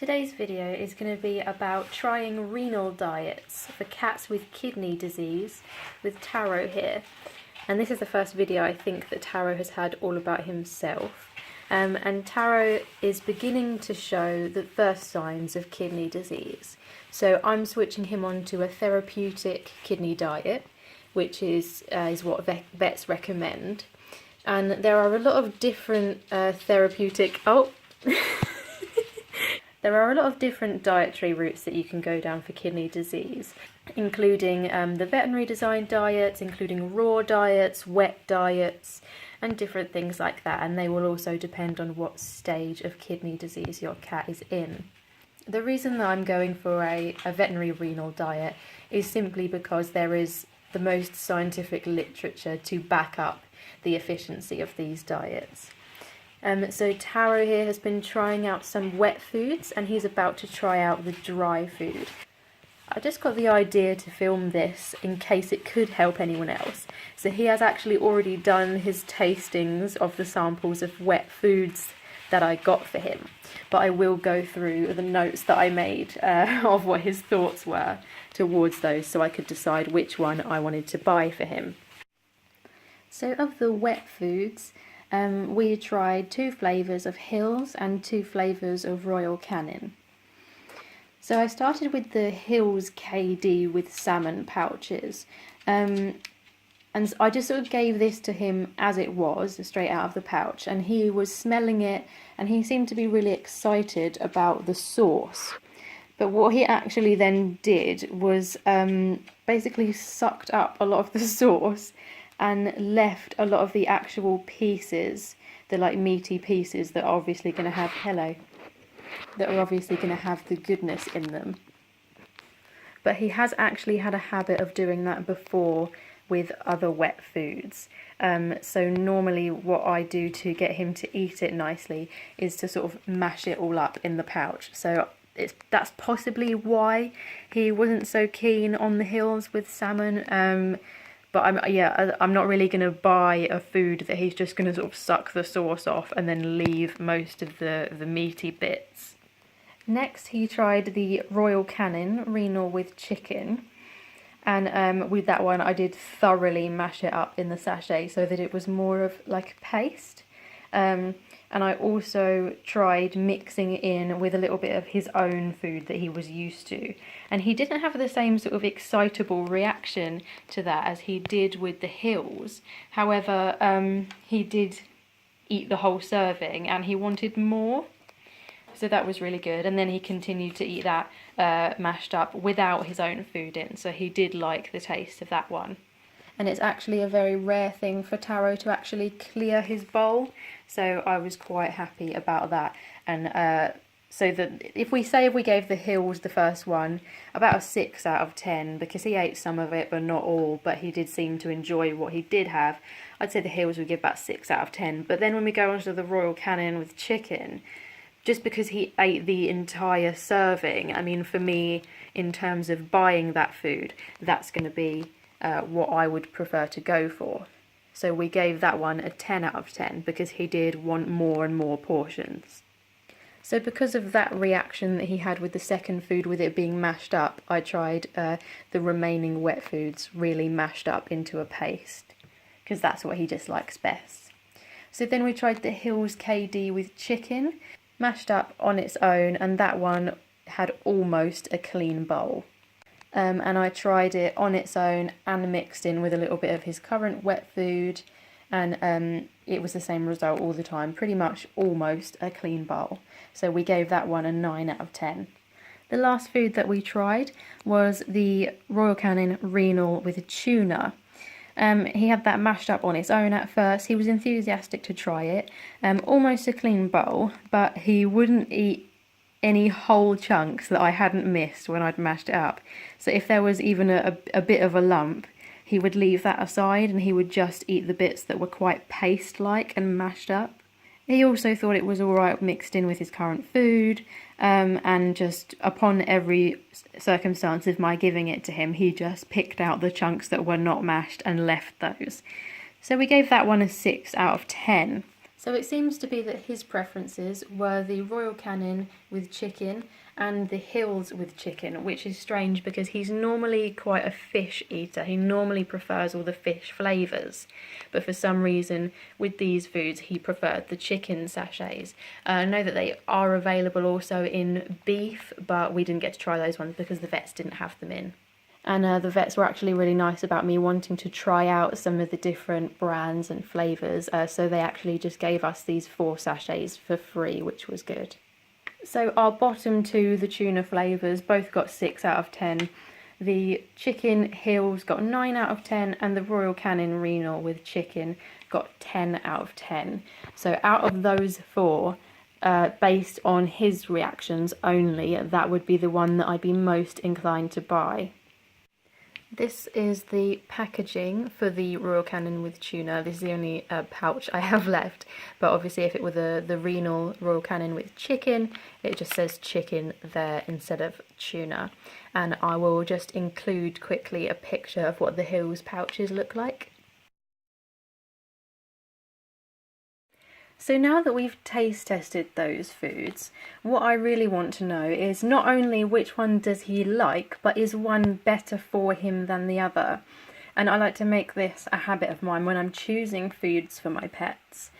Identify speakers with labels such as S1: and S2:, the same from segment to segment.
S1: Today's video is going to be about trying renal diets for cats with kidney disease with Tarro here. And this is the first video I think that Tarro has had all about himself. And Tarro is beginning to show the first signs of kidney disease. So I'm switching him onto a therapeutic kidney diet, which is what vets recommend. And there are a lot of different There are a lot of different dietary routes that you can go down for kidney disease, including the veterinary design diets, including raw diets, wet diets, and different things like that. And they will also depend on what stage of kidney disease your cat is in. The reason that I'm going for a veterinary renal diet is simply because there is the most scientific literature to back up the efficiency of these diets. So Tarro here has been trying out some wet foods and he's about to try out the dry food. I just got the idea to film this in case it could help anyone else. So he has actually already done his tastings of the samples of wet foods that I got for him. But I will go through the notes that I made of what his thoughts were towards those so I could decide which one I wanted to buy for him. So of the wet foods, we tried 2 flavours of Hills and 2 flavours of Royal Canin. So I started with the Hills KD with salmon pouches, and I just sort of gave this to him as it was, straight out of the pouch, and he was smelling it and he seemed to be really excited about the sauce. But what he actually then did was basically sucked up a lot of the sauce and left a lot of the actual pieces, the like meaty pieces that are obviously going to have the goodness in them. But he has actually had a habit of doing that before with other wet foods. So normally what I do to get him to eat it nicely is to sort of mash it all up in the pouch. So that's possibly why he wasn't so keen on the Hills with salmon. But I'm not really going to buy a food that he's just going to sort of suck the sauce off and then leave most of the meaty bits. Next he tried the Royal Canin Renal with chicken. And with that one I did thoroughly mash it up in the sachet so that it was more of like a paste. And I also tried mixing in with a little bit of his own food that he was used to. And he didn't have the same sort of excitable reaction to that as he did with the Hills. However, he did eat the whole serving and he wanted more. So that was really good. And then he continued to eat that mashed up without his own food in. So he did like the taste of that one. And it's actually a very rare thing for Tarro to actually clear his bowl, so I was quite happy about that. And so that if we gave the Hills the first one about a 6 out of 10, because he ate some of it but not all, but he did seem to enjoy what he did have, I'd say the Hills would give about 6 out of 10. But then when we go on to the Royal Canin with chicken, just because he ate the entire serving, I mean, for me, in terms of buying that food, that's going to be what I would prefer to go for. So we gave that one a 10 out of 10 because he did want more and more portions. So because of that reaction that he had with the second food with it being mashed up, I tried the remaining wet foods really mashed up into a paste because that's what he just likes best. So then we tried the Hills KD with chicken, mashed up on its own, and that one had almost a clean bowl. And I tried it on its own and mixed in with a little bit of his current wet food, and it was the same result all the time, pretty much almost a clean bowl. So we gave that one a 9 out of 10. The last food that we tried was the Royal Canin Renal with Tuna. He had that mashed up on its own at first. He was enthusiastic to try it, almost a clean bowl, but he wouldn't eat any whole chunks that I hadn't missed when I'd mashed it up. So if there was even a bit of a lump, he would leave that aside and he would just eat the bits that were quite paste-like and mashed up. He also thought it was alright mixed in with his current food, and just upon every circumstance of my giving it to him, he just picked out the chunks that were not mashed and left those. So we gave that one a 6 out of 10. So it seems to be that his preferences were the Royal Canin with chicken and the Hills with chicken, which is strange because he's normally quite a fish eater. He normally prefers all the fish flavours, but for some reason with these foods he preferred the chicken sachets. I know that they are available also in beef, but we didn't get to try those ones because the vets didn't have them in. And the vets were actually really nice about me wanting to try out some of the different brands and flavours, so they actually just gave us these 4 sachets for free, which was good. So our bottom 2, the tuna flavours, both got 6 out of 10. The chicken Hills got 9 out of 10, and the Royal Canin Renal with chicken got 10 out of 10. So out of those 4, based on his reactions only, that would be the one that I'd be most inclined to buy. This is the packaging for the Royal Canin with tuna. This is the only pouch I have left, but obviously if it were the renal Royal Canin with chicken, it just says chicken there instead of tuna. And I will just include quickly a picture of what the Hills pouches look like. So now that we've taste tested those foods, what I really want to know is not only which one does he like, but is one better for him than the other? And I like to make this a habit of mine when I'm choosing foods for my pets,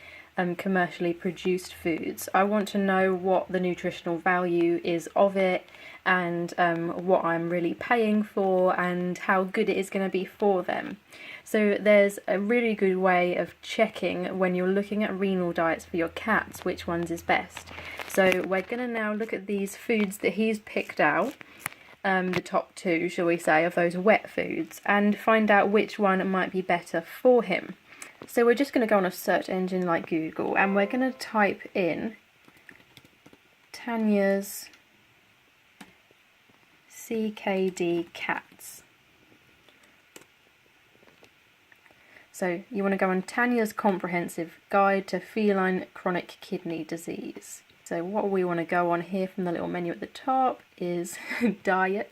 S1: commercially produced foods. I want to know what the nutritional value is of it, and what I'm really paying for, and how good it is going to be for them. So there's a really good way of checking when you're looking at renal diets for your cats which ones is best. So we're going to now look at these foods that he's picked out, the top 2, shall we say, of those wet foods, and find out which one might be better for him. So we're just going to go on a search engine like Google, and we're going to type in Tanya's CKD cats. So you want to go on Tanya's Comprehensive Guide to Feline Chronic Kidney Disease. So what we want to go on here from the little menu at the top is diet.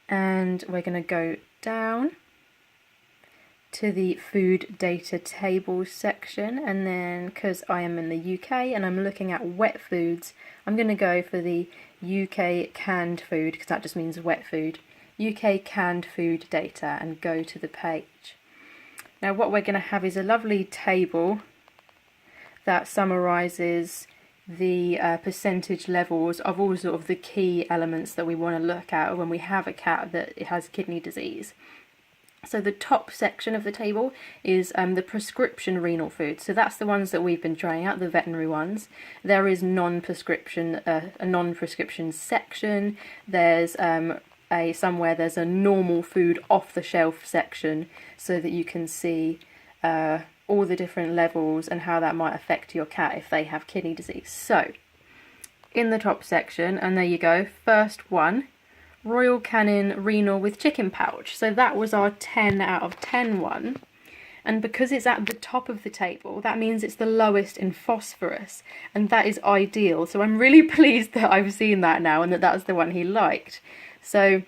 S1: And we're going to go down to the food data tables section, and then because I am in the UK and I'm looking at wet foods, I'm going to go for the UK canned food, because that just means wet food. UK canned food data, and go to the page. Now what we're going to have is a lovely table that summarises the percentage levels of all sort of the key elements that we want to look at when we have a cat that has kidney disease. So the top section of the table is the prescription renal foods. So that's the ones that we've been trying out, the veterinary ones. There is non-prescription, a non-prescription section. There's somewhere there's a normal food off the shelf section, so that you can see all the different levels and how that might affect your cat if they have kidney disease. So in the top section, and there you go, first one, Royal Canin Renal with chicken pouch. So that was our 10 out of 10 one. And because it's at the top of the table, that means it's the lowest in phosphorus. And that is ideal. So I'm really pleased that I've seen that now and that that's the one he liked. So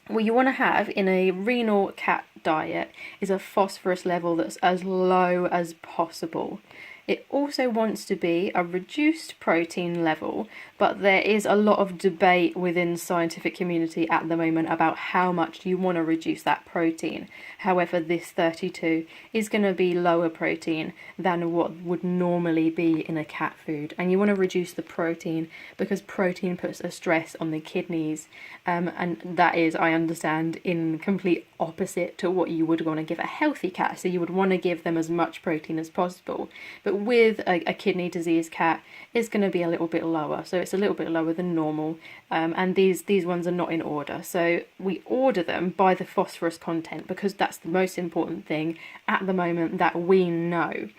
S1: what you want to have in a renal cat diet is a phosphorus level that's as low as possible. It also wants to be a reduced protein level, but there is a lot of debate within the scientific community at the moment about how much you want to reduce that protein. However, this 32 is going to be lower protein than what would normally be in a cat food. And you want to reduce the protein because protein puts a stress on the kidneys. And that is, I understand, in complete opposite to what you would want to give a healthy cat. So you would want to give them as much protein as possible. But with a kidney disease cat, it's going to be a little bit lower. So it's a little bit lower than normal. And these ones are not in order. So we order them by the phosphorus content because that's the most important thing at the moment that we know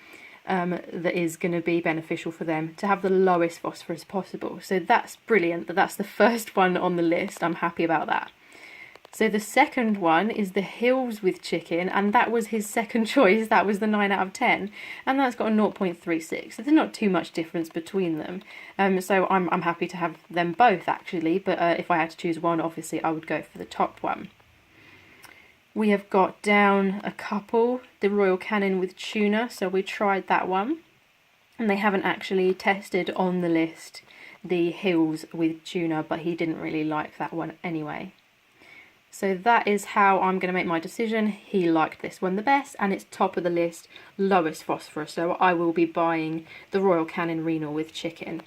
S1: that is going to be beneficial for them, to have the lowest phosphorus possible. So that's brilliant that that's the first one on the list. I'm happy about that. So the second one is the Hills with chicken, and that was his second choice. That was the 9 out of 10, and that's got a 0.36. So there's not too much difference between them. So I'm happy to have them both actually, but if I had to choose one, obviously I would go for the top one. We have got down a couple, the Royal Canin with tuna, so we tried that one. And they haven't actually tested on the list the hills with tuna, but he didn't really like that one anyway. So that is how I'm going to make my decision. He liked this one the best, and it's top of the list, lowest phosphorus. So I will be buying the Royal Canin Renal with chicken.